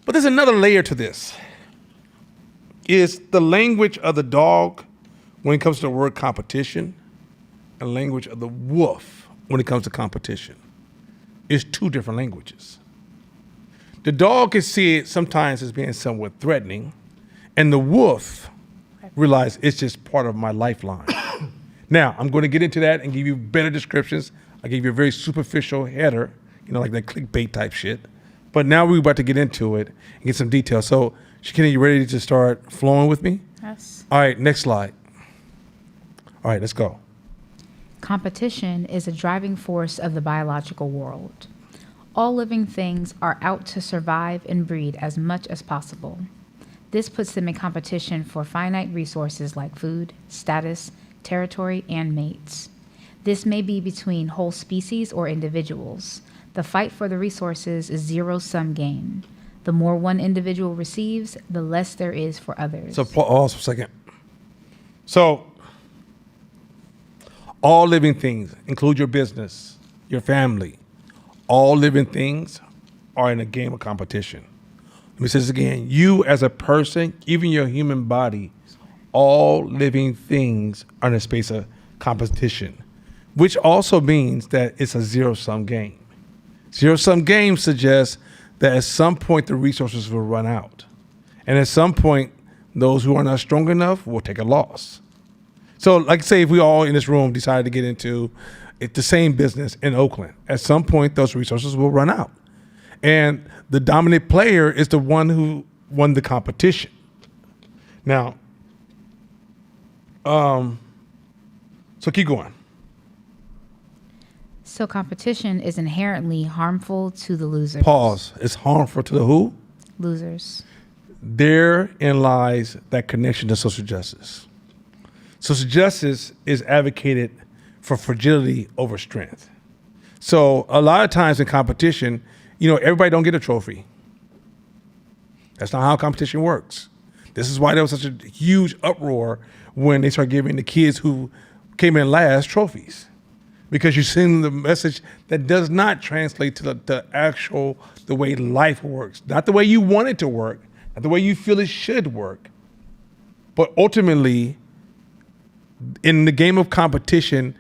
But there's another layer to this. Is the language of the dog when it comes to the word competition and language of the wolf when it comes to competition. It's two different languages. The dog can see it sometimes as being somewhat threatening, and the wolf realize it's just part of my lifeline. Now, I'm going to get into that and give you better descriptions. I gave you a very superficial header, like that clickbait type shit. But now we're about to get into it and get some details. So, Shekinah, you ready to start flowing with me? Yes. All right, next slide. All right, let's go. Competition is a driving force of the biological world. All living things are out to survive and breed as much as possible. This puts them in competition for finite resources like food, status, territory, and mates. This may be between whole species or individuals. The fight for the resources is zero-sum game. The more one individual receives, the less there is for others. So pause for a second. So all living things, include your business, your family, all living things are in a game of competition. Let me say this again. You as a person, even your human body, all living things are in a space of competition, which also means that it's a zero-sum game. Zero-sum game suggests that at some point the resources will run out. And at some point, those who are not strong enough will take a loss. So like say if we all in this room decided to get into the same business in Oakland, at some point those resources will run out. And the dominant player is the one who won the competition. Now, so keep going. So competition is inherently harmful to the losers. Pause. It's harmful to the who? Losers. Therein lies that connection to social justice. Social justice is advocated for fragility over strength. So a lot of times in competition, everybody don't get a trophy. That's not how competition works. This is why there was such a huge uproar when they started giving the kids who came in last trophies. Because you're sending the message that does not translate to the way life works. Not the way you want it to work, not the way you feel it should work. But ultimately, in the game of competition,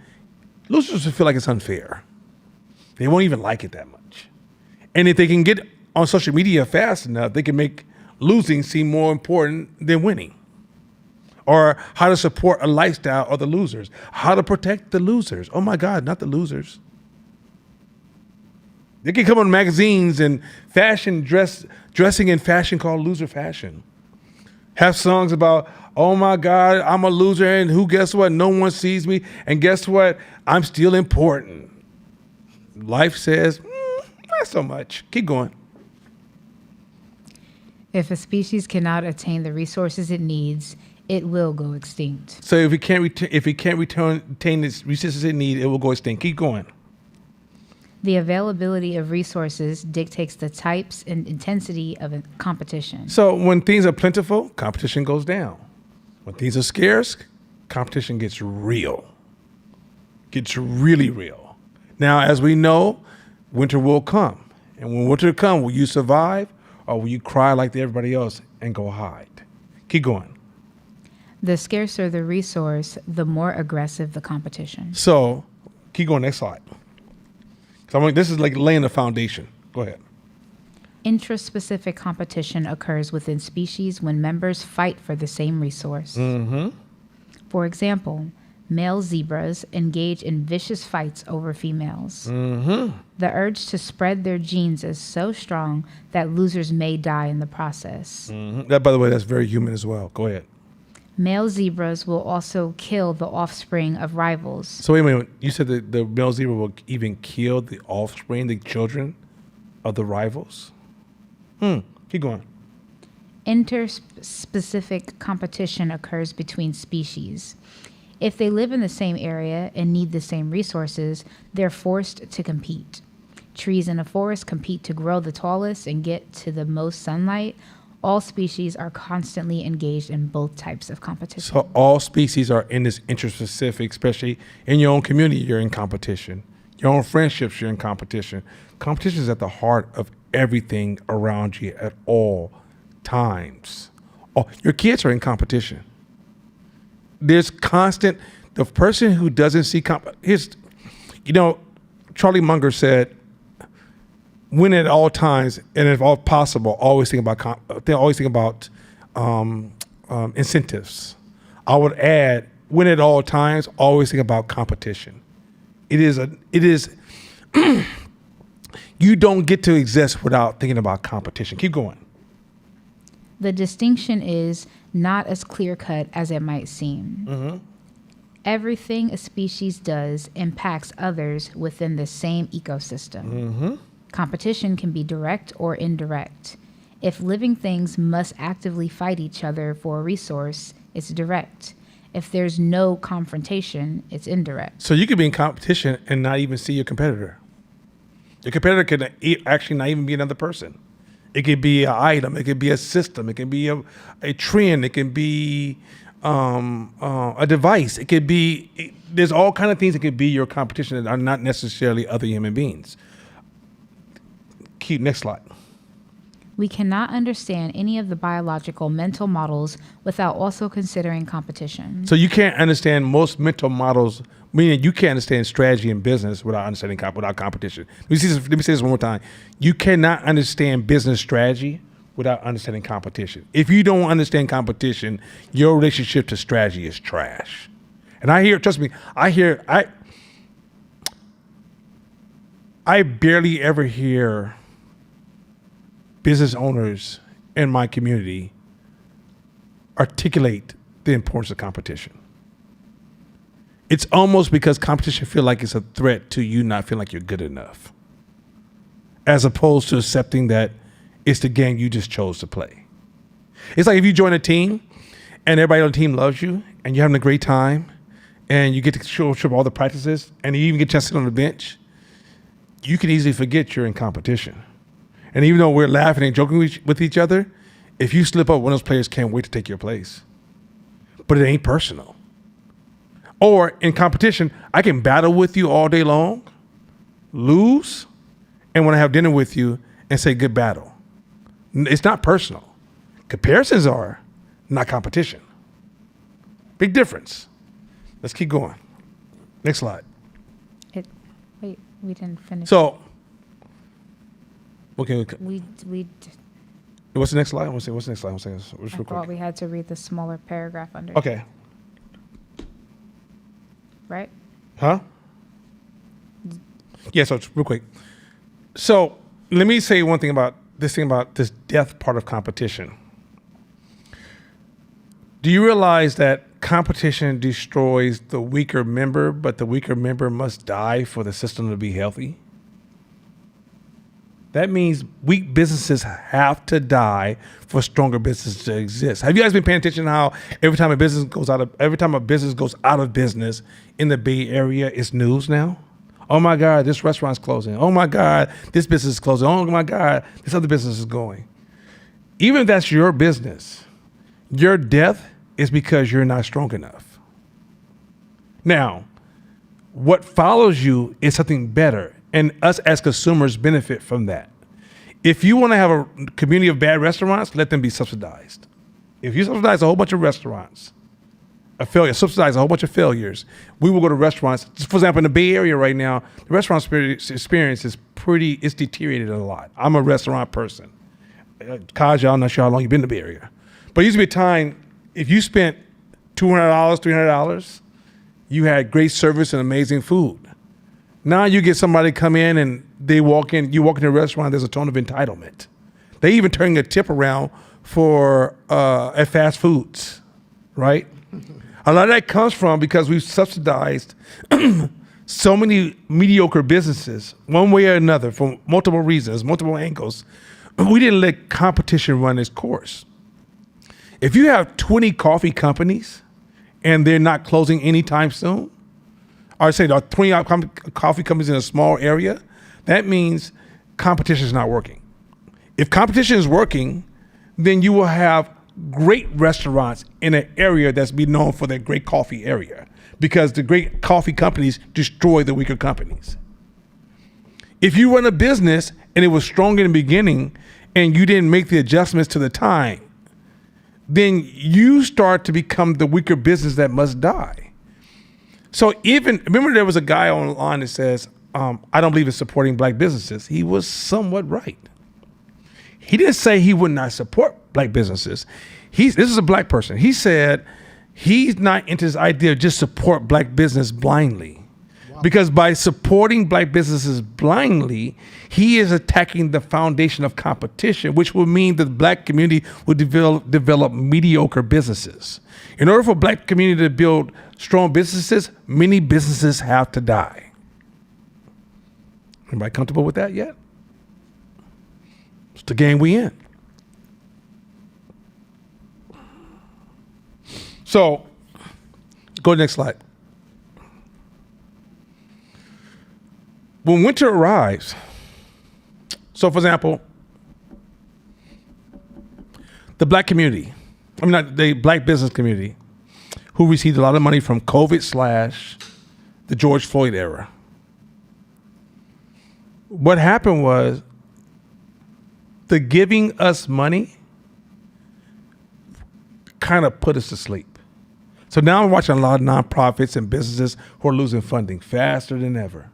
losers will feel like it's unfair. They won't even like it that much. And if they can get on social media fast enough, they can make losing seem more important than winning. Or how to support a lifestyle of the losers. How to protect the losers. Oh my God, not the losers. They can come on magazines and dressing in fashion called loser fashion. Have songs about, oh my God, I'm a loser and guess what? No one sees me. And guess what? I'm still important. Life says, not so much. Keep going. If a species cannot attain the resources it needs, it will go extinct. So if it can't retain the resources it needs, it will go extinct. Keep going. The availability of resources dictates the types and intensity of a competition. So when things are plentiful, competition goes down. When things are scarce, competition gets real. Gets really real. Now, as we know, winter will come. And when winter comes, will you survive or will you cry like everybody else and go hide? Keep going. The scarcer the resource, the more aggressive the competition. So, keep going, next slide. This is like laying the foundation. Go ahead. Intraspecific competition occurs within species when members fight for the same resource. Mm-hmm. For example, male zebras engage in vicious fights over females. Mm-hmm. The urge to spread their genes is so strong that losers may die in the process. Mm-hmm. That, by the way, that's very human as well. Go ahead. Male zebras will also kill the offspring of rivals. So wait a minute. You said that the male zebra will even kill the offspring, the children of the rivals? Keep going. Interspecific competition occurs between species. If they live in the same area and need the same resources, they're forced to compete. Trees in a forest compete to grow the tallest and get to the most sunlight. All species are constantly engaged in both types of competition. So all species are in this interspecific, especially in your own community, you're in competition. Your own friendships, you're in competition. Competition is at the heart of everything around you at all times. Oh, your kids are in competition. There's constant, the person who doesn't see, Charlie Munger said, when at all times and if all possible, always think about incentives. I would add, when at all times, always think about competition. It is, you don't get to exist without thinking about competition. Keep going. The distinction is not as clear-cut as it might seem. Mm-hmm. Everything a species does impacts others within the same ecosystem. Mm-hmm. Competition can be direct or indirect. If living things must actively fight each other for a resource, it's direct. If there's no confrontation, it's indirect. So you could be in competition and not even see your competitor. Your competitor could actually not even be another person. It could be an item. It could be a system. It could be a trend. It can be a device. It could be, there's all kind of things that could be your competition that are not necessarily other human beings. Next slide. We cannot understand any of the biological mental models without also considering competition. So you can't understand most mental models, meaning you can't understand strategy in business without understanding without competition. Let me say this one more time. You cannot understand business strategy without understanding competition. If you don't understand competition, your relationship to strategy is trash. And trust me, I barely ever hear business owners in my community articulate the importance of competition. It's almost because competition feel like it's a threat to you not feeling like you're good enough, as opposed to accepting that it's the game you just chose to play. It's like if you join a team and everybody on the team loves you and you're having a great time and you get to show up all the practices and you even get a chance to sit on the bench, you can easily forget you're in competition. And even though we're laughing and joking with each other, if you slip up, one of those players can't wait to take your place. But it ain't personal. Or in competition, I can battle with you all day long, lose, and want to have dinner with you and say good battle. It's not personal. Comparisons are, not competition. Big difference. Let's keep going. Next slide. Wait, we didn't finish. So, okay. We What's the next slide? What's the next slide? I thought we had to read the smaller paragraph under. Okay. Right? Huh? Yeah, so real quick. So let me say one thing about this death part of competition. Do you realize that competition destroys the weaker member, but the weaker member must die for the system to be healthy? That means weak businesses have to die for stronger businesses to exist. Have you guys been paying attention to how every time a business goes out of business in the Bay Area, it's news now? Oh my God, this restaurant's closing. Oh my God, this business is closing. Oh my God, this other business is going. Even if that's your business, your death is because you're not strong enough. Now, what follows you is something better. And us as consumers benefit from that. If you want to have a community of bad restaurants, let them be subsidized. If you subsidize a whole bunch of restaurants, subsidize a whole bunch of failures, we will go to restaurants. For example, in the Bay Area right now, the restaurant experience is it's deteriorated a lot. I'm a restaurant person. Kaja, I'm not sure how long you've been in the Bay Area. But it used to be a time, if you spent $200, $300, you had great service and amazing food. Now you get somebody come in and you walk into a restaurant, there's a tone of entitlement. They even turn a tip around for at fast foods, right? A lot of that comes from because we've subsidized so many mediocre businesses, one way or another, for multiple reasons, multiple angles. We didn't let competition run its course. If you have 20 coffee companies and they're not closing anytime soon, or say there are 20 coffee companies in a small area, that means competition is not working. If competition is working, then you will have great restaurants in an area that's be known for their great coffee area, because the great coffee companies destroy the weaker companies. If you run a business and it was strong in the beginning and you didn't make the adjustments to the time, then you start to become the weaker business that must die. So remember there was a guy online that says, I don't believe in supporting black businesses. He was somewhat right. He didn't say he would not support black businesses. This is a black person. He said he's not into this idea of just support black business blindly. Because by supporting black businesses blindly, he is attacking the foundation of competition, which will mean that the black community will develop mediocre businesses. In order for black community to build strong businesses, many businesses have to die. Anybody comfortable with that yet? It's the game we in. So, go to the next slide. When winter arrives, so for example, the black community, the black business community, who received a lot of money from COVID / the George Floyd era. What happened was the giving us money kind of put us to sleep. So now I'm watching a lot of nonprofits and businesses who are losing funding faster than ever.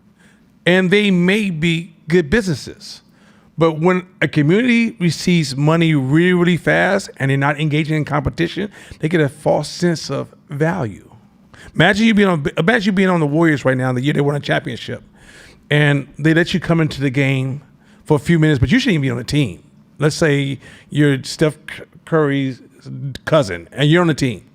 And they may be good businesses. But when a community receives money really, really fast and they're not engaging in competition, they get a false sense of value. Imagine you being on the Warriors right now, the year they won a championship, and they let you come into the game for a few minutes, but you shouldn't even be on the team. Let's say you're Steph Curry's cousin and you're on the team.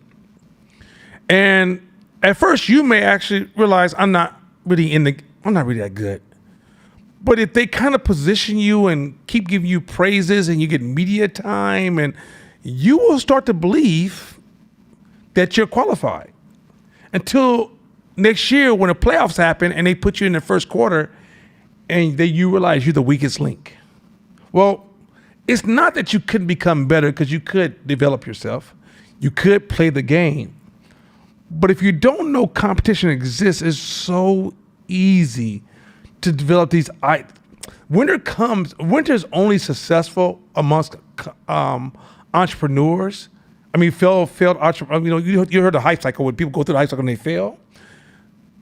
And at first you may actually realize I'm not really that good. But if they kind of position you and keep giving you praises and you get media time, and you will start to believe that you're qualified until next year when the playoffs happen and they put you in the first quarter and you realize you're the weakest link. Well, it's not that you couldn't become better, because you could develop yourself. You could play the game. But if you don't know competition exists, it's so easy to develop these. Winter's only successful amongst entrepreneurs. I mean, failed entrepreneurs. You heard the hype cycle, when people go through the hype cycle and they fail.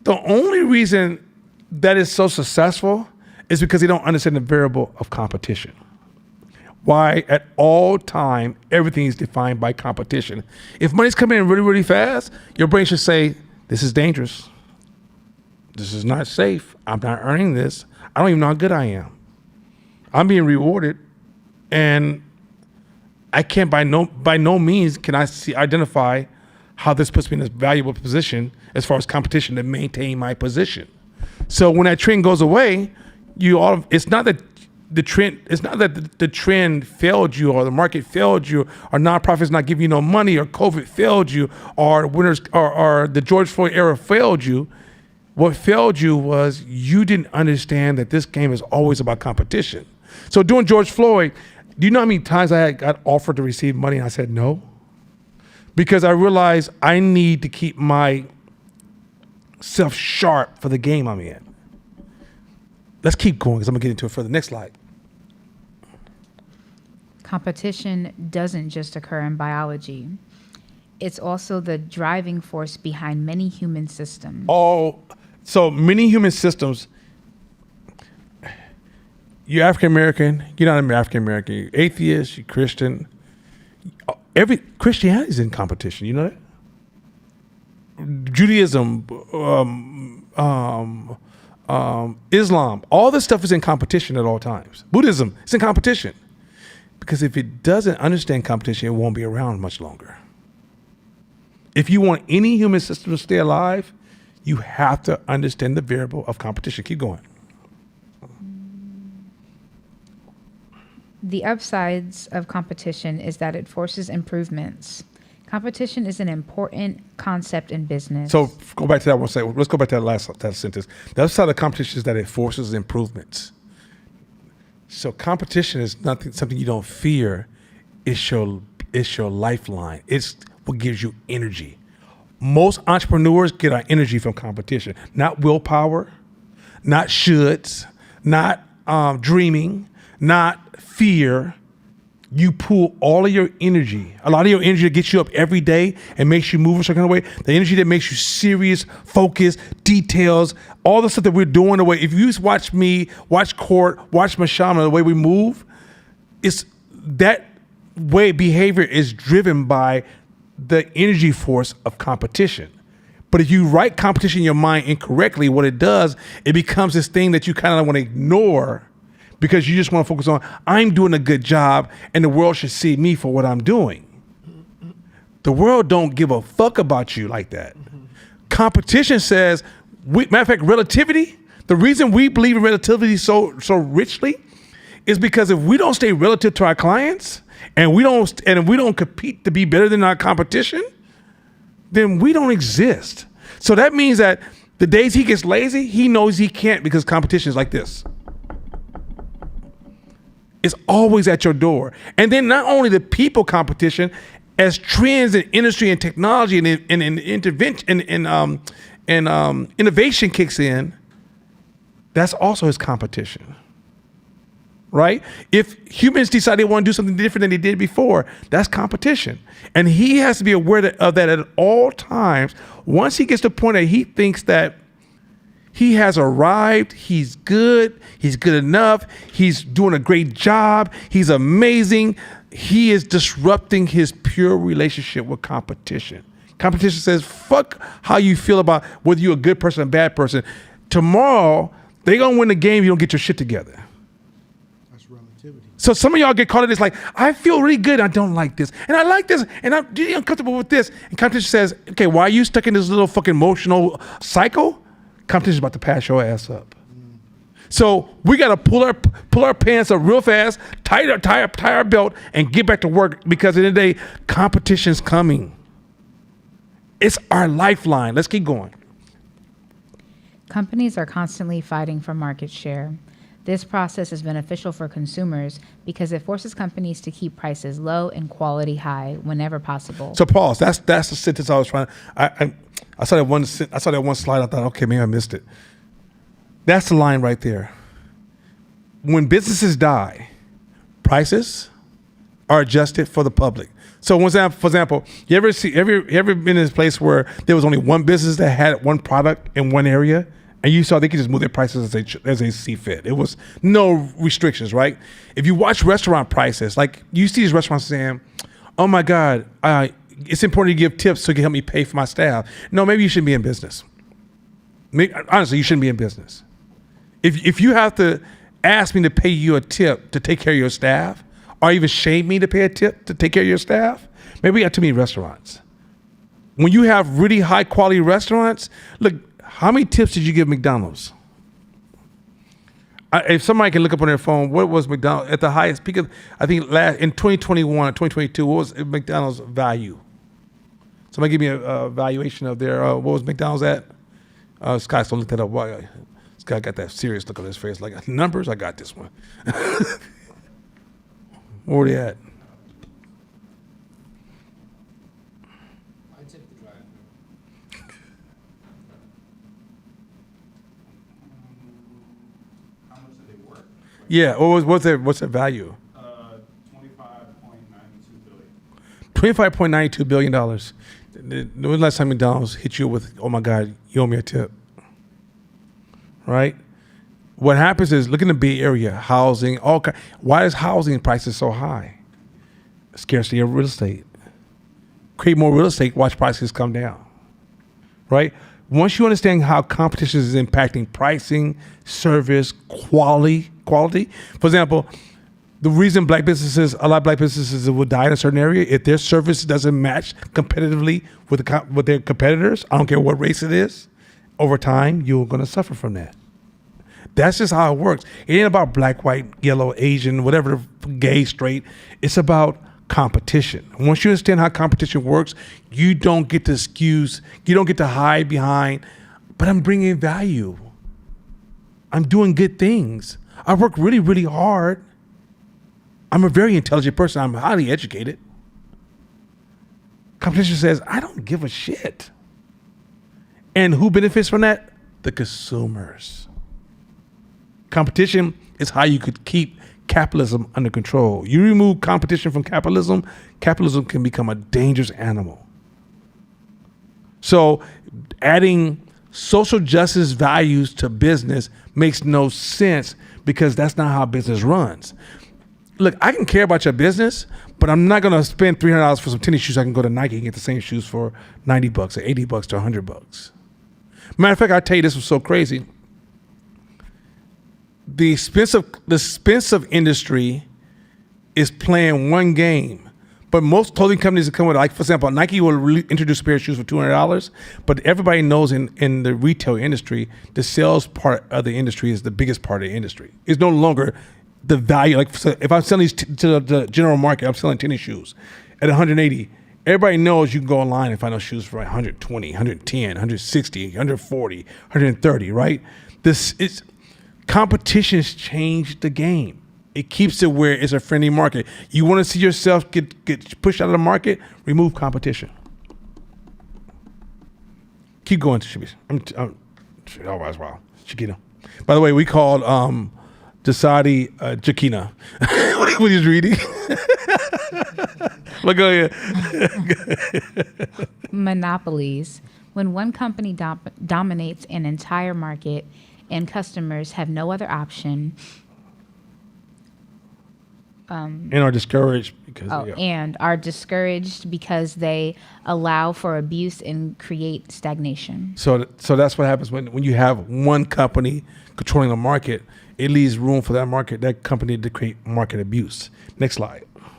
The only reason that is so successful is because they don't understand the variable of competition. Why at all time, everything is defined by competition. If money's coming in really, really fast, your brain should say, this is dangerous. This is not safe. I'm not earning this. I don't even know how good I am. I'm being rewarded, and I can't by no means can I identify how this puts me in a valuable position as far as competition to maintain my position. So when that trend goes away, it's not that the trend failed you, or the market failed you, or nonprofits not giving you no money, or COVID failed you, or the George Floyd era failed you. What failed you was you didn't understand that this game is always about competition. So during George Floyd, do you know how many times I got offered to receive money and I said no? Because I realized I need to keep myself sharp for the game I'm in. Let's keep going, because I'm gonna get into it further. Next slide. Competition doesn't just occur in biology. It's also the driving force behind many human systems. So many human systems. You're African American. You're not African American. You're atheist. You're Christian. Christianity is in competition. You know that. Judaism, Islam, all this stuff is in competition at all times. Buddhism, it's in competition. Because if it doesn't understand competition, it won't be around much longer. If you want any human system to stay alive, you have to understand the variable of competition. Keep going. The upsides of competition is that it forces improvements. Competition is an important concept in business. So go back to that one second. Let's go back to that sentence. The upside of competition is that it forces improvements. So competition is something you don't fear. It's your lifeline. It's what gives you energy. Most entrepreneurs get our energy from competition, not willpower, not shoulds, not dreaming, not fear. You pull all of your energy, a lot of your energy that gets you up every day and makes you move a certain kind of way, the energy that makes you serious, focused, details, all the stuff that we're doing the way, if you watch me, watch Court, watch Mashama, the way we move, it's that way behavior is driven by the energy force of competition. But if you write competition in your mind incorrectly, what it does, it becomes this thing that you kind of want to ignore because you just want to focus on, I'm doing a good job and the world should see me for what I'm doing. The world don't give a fuck about you like that. Competition says, matter of fact, relativity, the reason we believe in relativity so richly is because if we don't stay relative to our clients and if we don't compete to be better than our competition, then we don't exist. So that means that the days he gets lazy, he knows he can't because competition is like this. It's always at your door. And then not only the people competition, as trends in industry and technology and intervention and innovation kicks in, that's also his competition. Right? If humans decide they want to do something different than they did before, that's competition. And he has to be aware of that at all times. Once he gets to the point that he thinks that he has arrived, he's good enough, he's doing a great job, he's amazing, he is disrupting his pure relationship with competition. Competition says, fuck how you feel about whether you're a good person or a bad person. Tomorrow, they're going to win the game if you don't get your shit together. So some of y'all get caught in this like, I feel really good, I don't like this, and I like this, and I'm really uncomfortable with this. And competition says, okay, why are you stuck in this little fucking emotional cycle? Competition's about to pass your ass up. So we gotta pull our pants up real fast, tie our belt, and get back to work because at the end of the day, competition's coming. It's our lifeline. Let's keep going. Companies are constantly fighting for market share. This process is beneficial for consumers because it forces companies to keep prices low and quality high whenever possible. So pause. That's the sentence I was trying. I saw that one slide. I thought, okay, maybe I missed it. That's the line right there. When businesses die, prices are adjusted for the public. So, for example, you ever been in this place where there was only one business that had one product in one area? And you saw they could just move their prices as they see fit. It was no restrictions, right? If you watch restaurant prices, like you see these restaurants saying, oh my God, it's important to give tips so you can help me pay for my staff. No, maybe you shouldn't be in business. Honestly, you shouldn't be in business. If you have to ask me to pay you a tip to take care of your staff, or even shame me to pay a tip to take care of your staff, maybe we got too many restaurants. When you have really high quality restaurants, look, how many tips did you give McDonald's? If somebody can look up on their phone, what was McDonald's at the highest peak of, I think in 2021, 2022, what was McDonald's value? Somebody give me a valuation of their, what was McDonald's at? Scott, so look that up. This guy got that serious look on his face. Like, numbers? I got this one. Where were they at? Yeah, what's their value? $25.92 billion. When was the last time McDonald's hit you with, oh my God, you owe me a tip? Right? What happens is, look in the Bay Area, housing, why is housing prices so high? Scarcity of real estate. Create more real estate, watch prices come down. Right? Once you understand how competition is impacting pricing, service, quality. For example, the reason a lot of black businesses will die in a certain area, if their service doesn't match competitively with their competitors, I don't care what race it is, over time, you're going to suffer from that. That's just how it works. It ain't about black, white, yellow, Asian, whatever, gay, straight. It's about competition. Once you understand how competition works, you don't get to hide behind, but I'm bringing value. I'm doing good things. I work really, really hard. I'm a very intelligent person. I'm highly educated. Competition says, I don't give a shit. And who benefits from that? The consumers. Competition is how you could keep capitalism under control. You remove competition from capitalism, capitalism can become a dangerous animal. So adding social justice values to business makes no sense because that's not how business runs. Look, I can care about your business, but I'm not going to spend $300 for some tennis shoes. I can go to Nike and get the same shoes for $90 or $80 to $100. Matter of fact, I'll tell you, this was so crazy. The expensive industry is playing one game, but most clothing companies that come with, like for example, Nike will introduce a pair of shoes for $200, but everybody knows in the retail industry, the sales part of the industry is the biggest part of the industry. It's no longer the value. Like so if I'm selling these to the general market, I'm selling tennis shoes at 180. Everybody knows you can go online and find those shoes for 120, 110, 160, 140, 130, right? Competition's changed the game. It keeps it where it's a friendly market. You want to see yourself get pushed out of the market? Remove competition. Keep going, Shabish. Oh, that's wow. Shakina. By the way, we called Jasadi Jakina when he's reading. Look at here. Monopolies. When one company dominates an entire market and customers have no other option. And are discouraged because and are discouraged because they allow for abuse and create stagnation. So that's what happens when you have one company controlling a market. It leaves room for that company to create market abuse. Next slide.